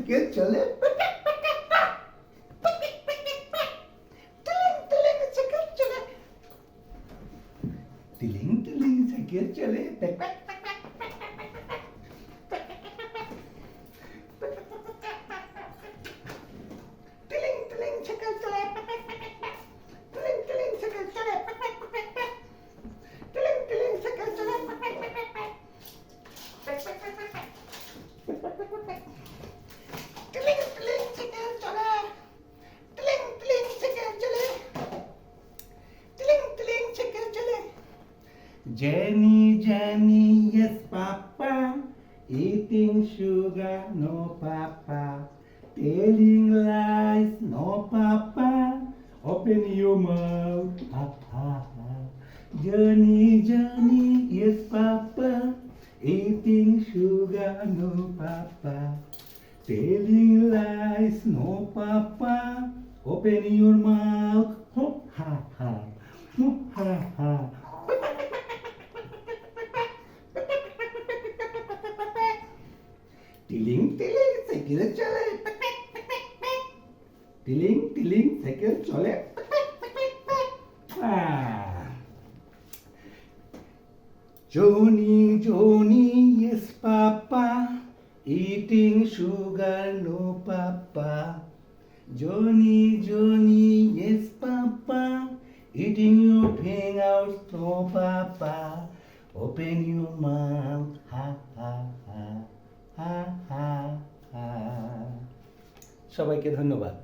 Cycle চলে টিলিং টিলিং সাইকেল চলে টিলিং টিলিং সাইকেল চলে টিলিং টিলিং সাইকেল চলে টিলিং টিলিং সাইকেল চলে টিলিং টিলিং সাইকেল চলে টিলিং টিলিং সাইকেল চলে টিলিং টিলিং সাইকেল চলে Jenny, Jenny, yes, Papa. Eating sugar, no, Papa. Telling lies, no, Papa. Open your mouth, Papa. Jenny, Jenny, yes, Papa. Eating sugar, no, Papa. Telling lies, no, Papa. Open your mouth, ho, ha, ha. Ho, ha, ha. টিলিং টিলিং cycle চলে টিলিং টিলিং cycle চলে Johnny, Johnny, yes, Papa. Eating sugar, no, Papa. Johnny, Johnny, yes, Papa. Eating your fingers, no, Papa. Open your mouth, ha, ha, ha. সবাইকে ধন্যবাদ।